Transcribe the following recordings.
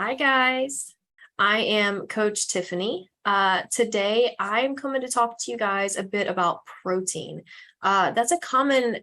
Hi guys, I am Coach Tiffany. Today I'm coming to talk to you guys a bit about protein. That's a common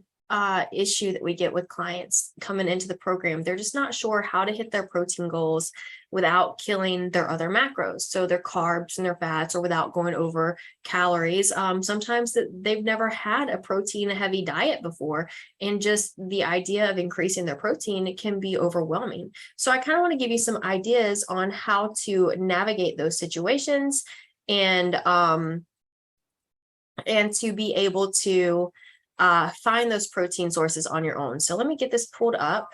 issue that we get with clients coming into the program. They're just not sure how to hit their protein goals without killing their other macros, so their carbs and their fats, or without going over calories. Sometimes they've never had a protein heavy diet before, and just the idea of increasing their protein can be overwhelming. So I kind of want to give you some ideas on how to navigate those situations and to be able to find those protein sources on your own. So let me get this pulled up.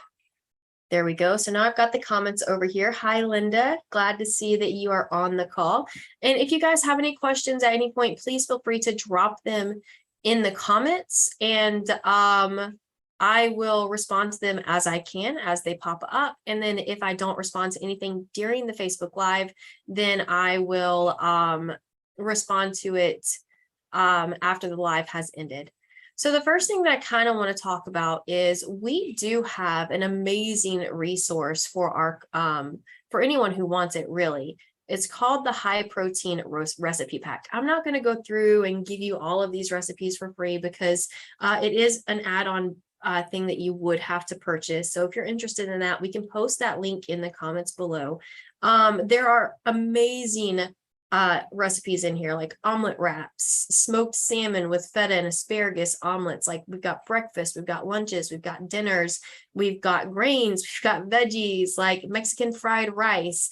There we go. So now I've got the comments over here. Hi, Linda. Glad to see that you are on the call. And if you guys have any questions at any point, please feel free to drop them in the comments, and I will respond to them as I can, as they pop up. And then if I don't respond to anything during the Facebook Live, then I will respond to it after the live has ended. So the first thing that I kind of want to talk about is we do have an amazing resource for our for anyone who wants it, really. It's called the High Protein Recipe Pack. I'm not going to go through and give you all of these recipes for free because it is an add-on thing that you would have to purchase. So if you're interested in that, we can post that link in the comments below. There are amazing recipes in here, like omelet wraps, smoked salmon with feta and asparagus omelets. Like, we've got breakfast, we've got lunches, we've got dinners, we've got grains, we've got veggies, like Mexican fried rice,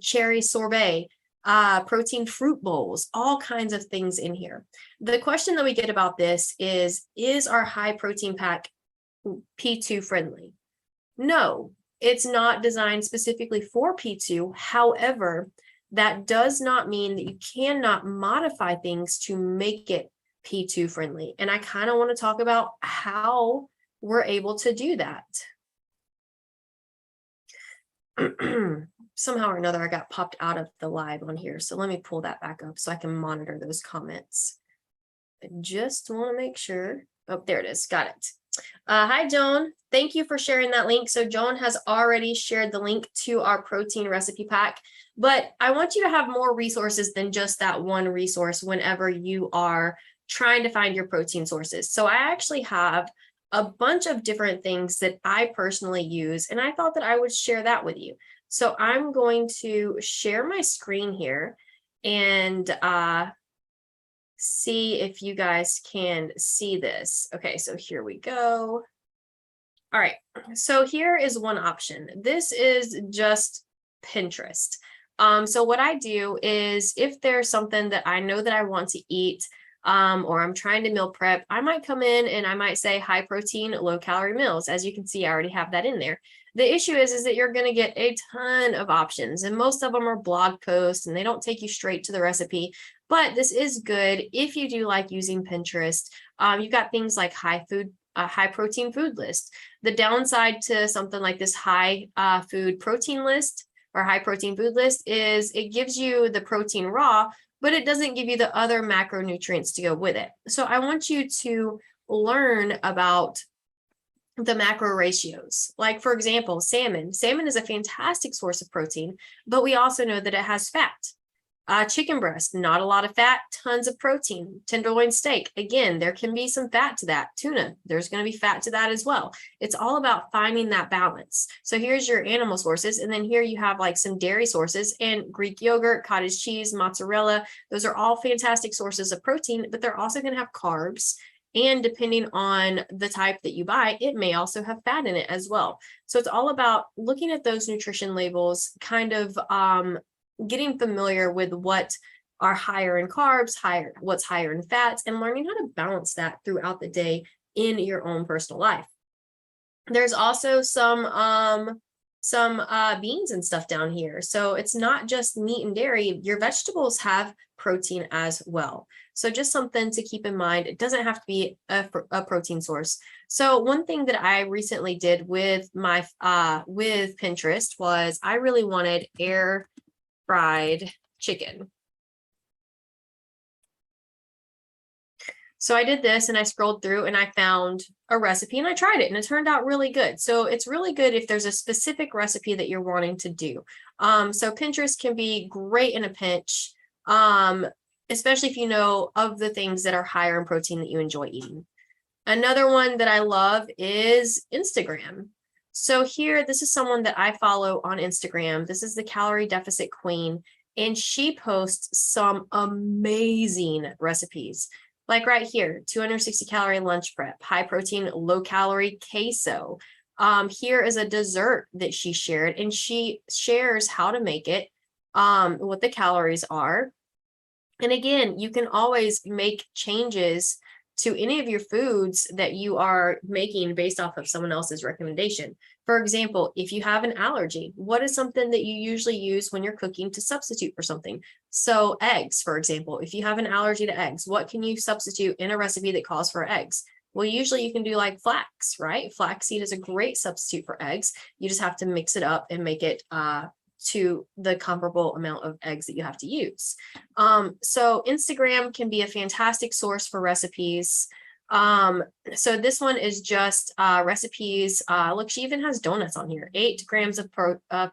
cherry sorbet, protein fruit bowls, all kinds of things in here. The question that we get about this is our high protein pack P2 friendly? No, it's not designed specifically for P2. However, that does not mean that you cannot modify things to make it P2 friendly. And I kind of want to talk about how we're able to do that. Somehow or another, I got popped out of the live on here. So let me pull that back up so I can monitor those comments. I just want to make sure. Oh, there it is. Got it. Hi, Joan. Thank you for sharing that link. So Joan has already shared the link to our protein recipe pack, but I want you to have more resources than just that one resource whenever you are trying to find your protein sources. So I actually have a bunch of different things that I personally use, and I thought that I would share that with you. So I'm going to share my screen here and see if you guys can see this. Okay, so here we go. All right, so here is one option. This is just Pinterest. So what I do is, if there's something that I know that I want to eat, or I'm trying to meal prep, I might come in and I might say high protein, low calorie meals. As you can see, I already have that in there. The issue is that you're going to get a ton of options, and most of them are blog posts and they don't take you straight to the recipe. But this is good if you do like using Pinterest. You've got things like high protein food list. The downside to something like this high food protein list or high protein food list is it gives you the protein raw, but it doesn't give you the other macronutrients to go with it. So I want you to learn about the macro ratios. Like, for example, salmon. Salmon is a fantastic source of protein, but we also know that it has fat. Chicken breast, not a lot of fat, tons of protein. Tenderloin steak, again, there can be some fat to that. Tuna, there's going to be fat to that as well. It's all about finding that balance. So here's your animal sources, and then here you have like some dairy sources, and Greek yogurt, cottage cheese, mozzarella. Those are all fantastic sources of protein, but they're also going to have carbs. And depending on the type that you buy, it may also have fat in it as well. So it's all about looking at those nutrition labels, kind of getting familiar with what are higher in carbs, what's higher in fats, and learning how to balance that throughout the day in your own personal life. There's also some beans and stuff down here. So it's not just meat and dairy. Your vegetables have protein as well. So just something to keep in mind. It doesn't have to be a protein source. So one thing that I recently did with my with Pinterest was I really wanted air fried chicken. So I did this and I scrolled through and I found a recipe and I tried it and it turned out really good. So it's really good if there's a specific recipe that you're wanting to do. So Pinterest can be great in a pinch, especially if you know of the things that are higher in protein that you enjoy eating. Another one that I love is Instagram. So here, this is someone that I follow on Instagram. This is the Calorie Deficit Queen, and she posts some amazing recipes. Like right here, 260 calorie lunch prep, high protein, low calorie queso. Here is a dessert that she shared, and she shares how to make it, what the calories are. And again, you can always make changes to any of your foods that you are making based off of someone else's recommendation. For example, if you have an allergy, what is something that you usually use when you're cooking to substitute for something? So eggs, for example, if you have an allergy to eggs, what can you substitute in a recipe that calls for eggs? Well, usually you can do like flax, right? Flaxseed is a great substitute for eggs. You just have to mix it up and make it to the comparable amount of eggs that you have to use. So Instagram can be a fantastic source for recipes. So this one is just recipes. Look, she even has donuts on here. 8 grams of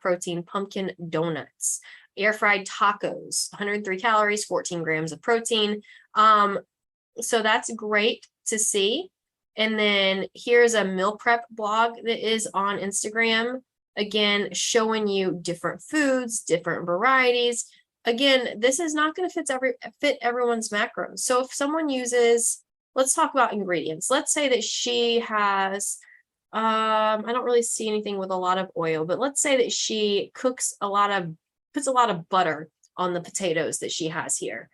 protein, pumpkin donuts. Air fried tacos, 103 calories, 14 grams of protein. So that's great to see. And then here's a meal prep blog that is on Instagram. Again, showing you different foods, different varieties. Again, this is not going to fit everyone's macros. So if someone uses, let's talk about ingredients. Let's say that she has, I don't really see anything with a lot of oil, but let's say that she puts a lot of butter on the potatoes that she has here.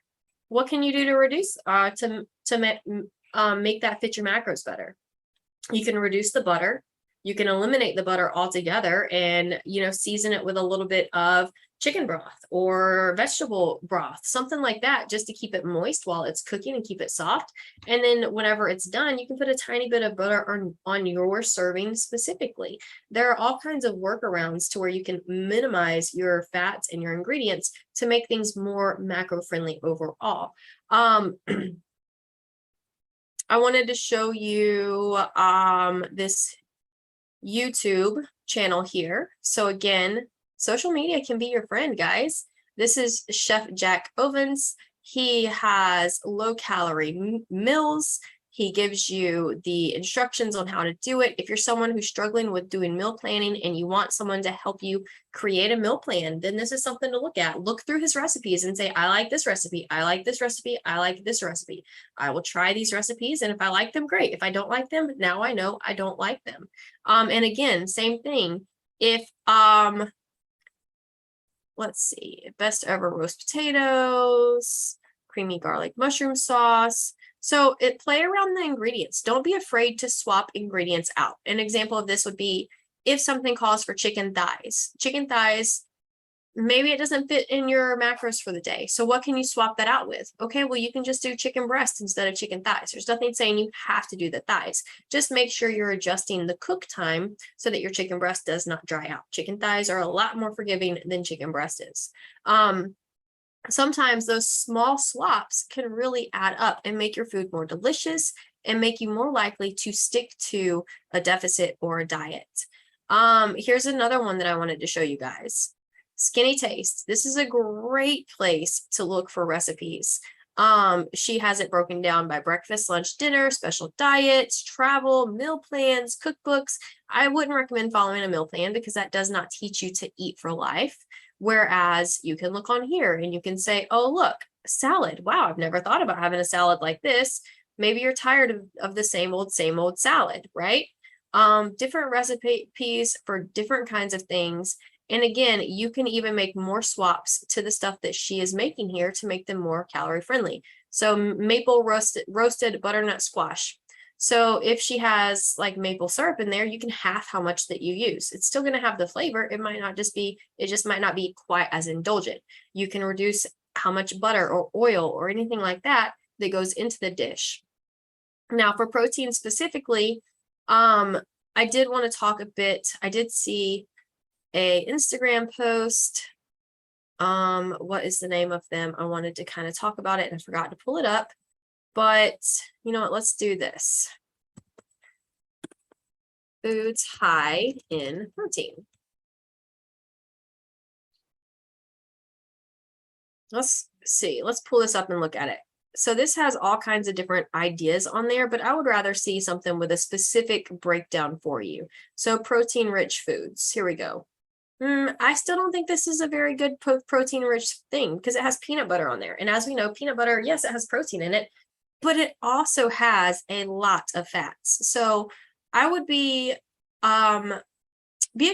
What can you do to reduce, to make that fit your macros better? You can reduce the butter. You can eliminate the butter altogether and, season it with a little bit of chicken broth or vegetable broth, something like that, just to keep it moist while it's cooking and keep it soft. And then whenever it's done, you can put a tiny bit of butter on your serving specifically. There are all kinds of workarounds to where you can minimize your fats and your ingredients to make things more macro friendly overall. I wanted to show you this YouTube channel here. So again, social media can be your friend, guys. This is Chef Jack Ovens. He has low calorie meals. He gives you the instructions on how to do it. If you're someone who's struggling with doing meal planning and you want someone to help you create a meal plan, then this is something to look at. Look through his recipes and say, I like this recipe. I like this recipe. I like this recipe. I will try these recipes. And if I like them, great. If I don't like them, now I know I don't like them. And again, same thing. If, let's see, best ever roast potatoes, creamy garlic mushroom sauce. So play around the ingredients. Don't be afraid to swap ingredients out. An example of this would be if something calls for chicken thighs. Chicken thighs, maybe it doesn't fit in your macros for the day. So what can you swap that out with? Okay, well, you can just do chicken breast instead of chicken thighs. There's nothing saying you have to do the thighs. Just make sure you're adjusting the cook time so that your chicken breast does not dry out. Chicken thighs are a lot more forgiving than chicken breast is. Sometimes those small swaps can really add up and make your food more delicious and make you more likely to stick to a deficit or a diet. Here's another one that I wanted to show you guys. Skinny Taste. This is a great place to look for recipes. She has it broken down by breakfast, lunch, dinner, special diets, travel, meal plans, cookbooks. I wouldn't recommend following a meal plan because that does not teach you to eat for life. Whereas you can look on here and you can say, oh, look, salad. Wow, I've never thought about having a salad like this. Maybe you're tired of the same old salad, right? Different recipes for different kinds of things. And again, you can even make more swaps to the stuff that she is making here to make them more calorie friendly. So maple roasted butternut squash. So if she has like maple syrup in there, you can half how much that you use. It's still going to have the flavor. It just might not be quite as indulgent. You can reduce how much butter or oil or anything like that goes into the dish. Now for protein specifically, I did want to talk a bit. I did see a Instagram post. What is the name of them? I wanted to kind of talk about it and I forgot to pull it up. But you know what, let's do this. Foods high in protein. Let's see, let's pull this up and look at it. So this has all kinds of different ideas on there, but I would rather see something with a specific breakdown for you. So protein rich foods, here we go. I still don't think this is a very good protein rich thing because it has peanut butter on there. And as we know, peanut butter, yes, it has protein in it, but it also has a lot of fats. So I would be a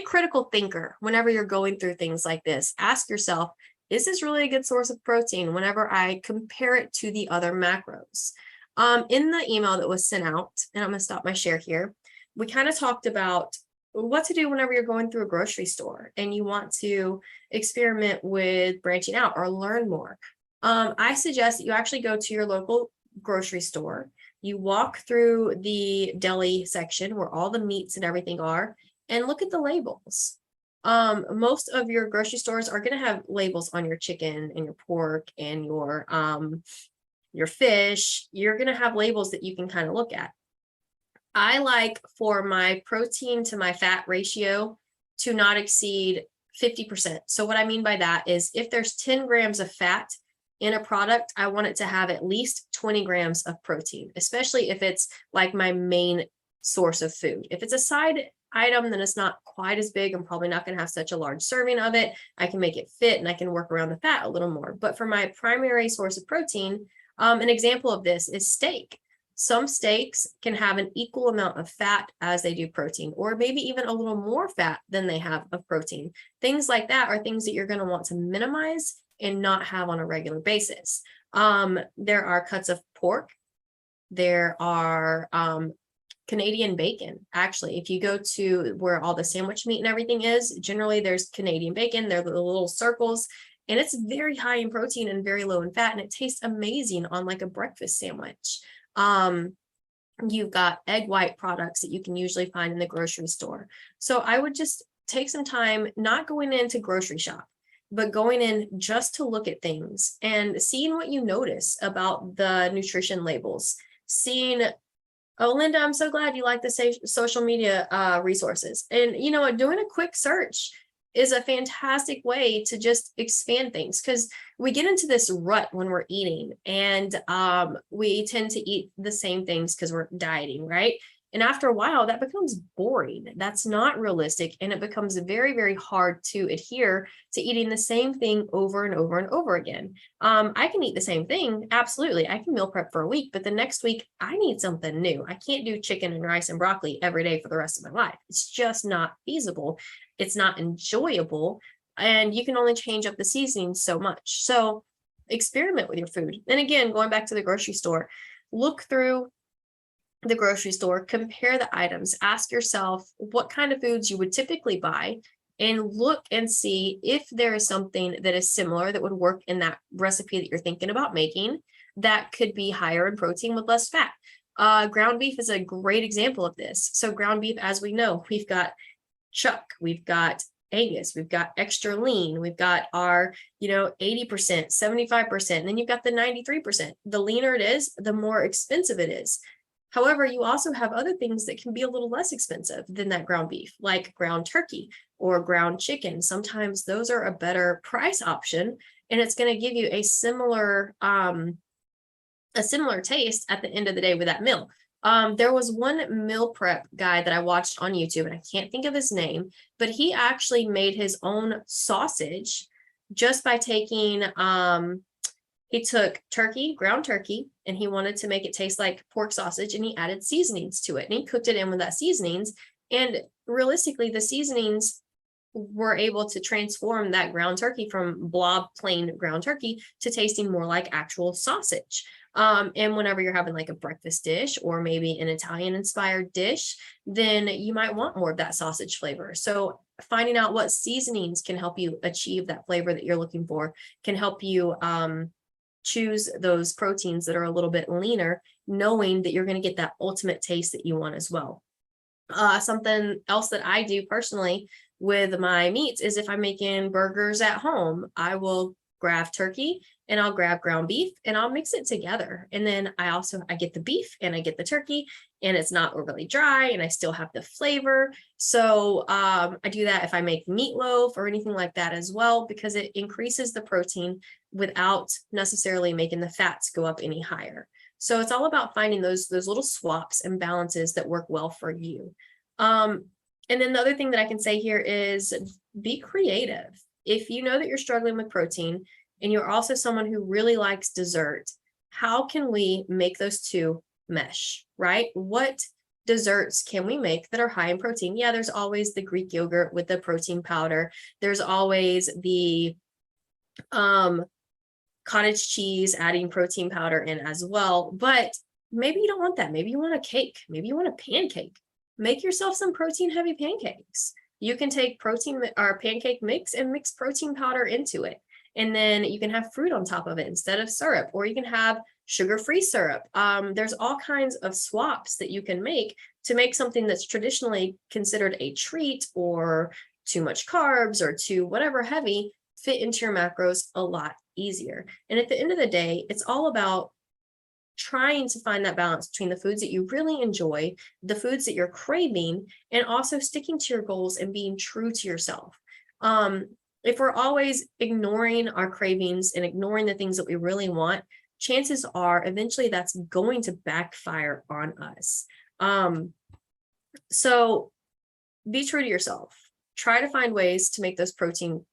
critical thinker whenever you're going through things like this. Ask yourself, is this really a good source of protein whenever I compare it to the other macros? In the email that was sent out, and I'm going to stop my share here, we kind of talked about what to do whenever you're going through a grocery store and you want to experiment with branching out or learn more. I suggest that you actually go to your local grocery store. You walk through the deli section where all the meats and everything are, and look at the labels. Most of your grocery stores are going to have labels on your chicken and your pork and your fish. You're going to have labels that you can kind of look at. I like for my protein to my fat ratio to not exceed 50%. So what I mean by that is if there's 10 grams of fat in a product, I want it to have at least 20 grams of protein, especially if it's like my main source of food. If it's a side item, then it's not quite as big. I'm probably not going to have such a large serving of it. I can make it fit and I can work around the fat a little more. But for my primary source of protein, an example of this is steak. Some steaks can have an equal amount of fat as they do protein, or maybe even a little more fat than they have of protein. Things like that are things that you're going to want to minimize and not have on a regular basis. There are cuts of pork. There are Canadian bacon. Actually, if you go to where all the sandwich meat and everything is, generally there's Canadian bacon. They're the little circles, and it's very high in protein and very low in fat, and it tastes amazing on like a breakfast sandwich. You've got egg white products that you can usually find in the grocery store. So I would just take some time, not going into grocery shop, but going in just to look at things and seeing what you notice about the nutrition labels, seeing, oh, Linda, I'm so glad you like the social media resources. And, you know, doing a quick search is a fantastic way to just expand things, because we get into this rut when we're eating, and we tend to eat the same things because we're dieting, right? And after a while, that becomes boring. That's not realistic. And it becomes very, very hard to adhere to eating the same thing over and over and over again. I can eat the same thing. Absolutely. I can meal prep for a week, but the next week I need something new. I can't do chicken and rice and broccoli every day for the rest of my life. It's just not feasible. It's not enjoyable. And you can only change up the seasoning so much. So experiment with your food. And again, going back to the grocery store, look through the grocery store, compare the items, ask yourself what kind of foods you would typically buy, and look and see if there is something that is similar that would work in that recipe that you're thinking about making that could be higher in protein with less fat. Ground beef is a great example of this. So ground beef, as we know, we've got chuck, we've got Angus, we've got extra lean, we've got our, 80%, 75%, and then you've got the 93%. The leaner it is, the more expensive it is. However, you also have other things that can be a little less expensive than that ground beef, like ground turkey or ground chicken. Sometimes those are a better price option, and it's going to give you a similar taste at the end of the day with that meal. There was one meal prep guy that I watched on YouTube, and I can't think of his name, but he actually made his own sausage just by taking he took ground turkey, and he wanted to make it taste like pork sausage, and he added seasonings to it, and he cooked it in with that seasonings. And realistically, the seasonings were able to transform that ground turkey from blob plain ground turkey to tasting more like actual sausage. And whenever you're having like a breakfast dish or maybe an Italian inspired dish, then you might want more of that sausage flavor. So finding out what seasonings can help you achieve that flavor that you're looking for can help you choose those proteins that are a little bit leaner, knowing that you're going to get that ultimate taste that you want as well. Something else that I do personally with my meats is if I'm making burgers at home, I will grab turkey and I'll grab ground beef and I'll mix it together. And then I get the beef and I get the turkey and it's not overly dry and I still have the flavor. So I do that if I make meatloaf or anything like that as well, because it increases the protein without necessarily making the fats go up any higher. So it's all about finding those little swaps and balances that work well for you. And then the other thing that I can say here is be creative. If you know that you're struggling with protein and you're also someone who really likes dessert, how can we make those two mesh, right? What desserts can we make that are high in protein? Yeah, there's always the Greek yogurt with the protein powder. There's always the cottage cheese adding protein powder in as well. But maybe you don't want that. Maybe you want a cake. Maybe you want a pancake. Make yourself some protein heavy pancakes. You can take protein or pancake mix and mix protein powder into it. And then you can have fruit on top of it instead of syrup, or you can have sugar-free syrup. There's all kinds of swaps that you can make to make something that's traditionally considered a treat or too much carbs or too whatever heavy fit into your macros a lot easier. And at the end of the day, it's all about trying to find that balance between the foods that you really enjoy, the foods that you're craving, and also sticking to your goals and being true to yourself. If we're always ignoring our cravings and ignoring the things that we really want, chances are eventually that's going to backfire on us. So be true to yourself. Try to find ways to make those protein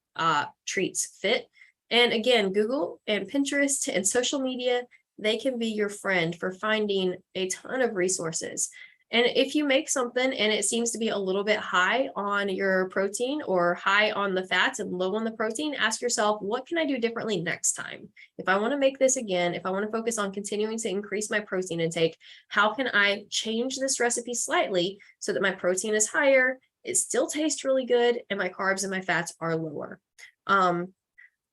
treats fit. And again, Google and Pinterest and social media, they can be your friend for finding a ton of resources. And if you make something and it seems to be a little bit high on your protein or high on the fats and low on the protein, ask yourself, what can I do differently next time? If I want to make this again, if I want to focus on continuing to increase my protein intake, how can I change this recipe slightly so that my protein is higher, it still tastes really good, and my carbs and my fats are lower?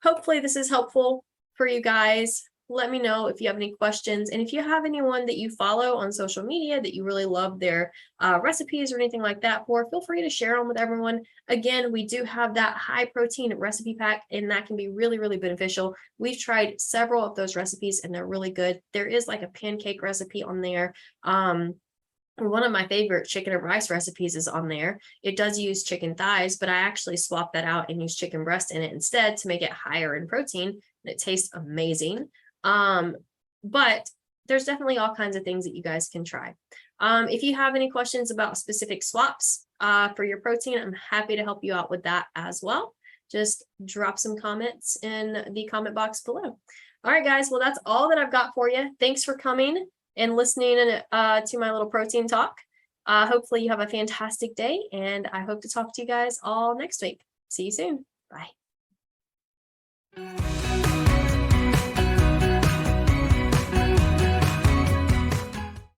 Hopefully this is helpful for you guys. Let me know if you have any questions. And if you have anyone that you follow on social media that you really love their recipes or anything like that for, feel free to share them with everyone. Again, we do have that high protein recipe pack, and that can be really, really beneficial. We've tried several of those recipes and they're really good. There is like a pancake recipe on there. One of my favorite chicken and rice recipes is on there. It does use chicken thighs, but I actually swapped that out and used chicken breast in it instead to make it higher in protein, and it tastes amazing. But there's definitely all kinds of things that you guys can try. If you have any questions about specific swaps for your protein, I'm happy to help you out with that as well. Just drop some comments in the comment box below. All right, guys. Well, that's all that I've got for you. Thanks for coming and listening to my little protein talk. Hopefully you have a fantastic day, and I hope to talk to you guys all next week. See you soon. Bye.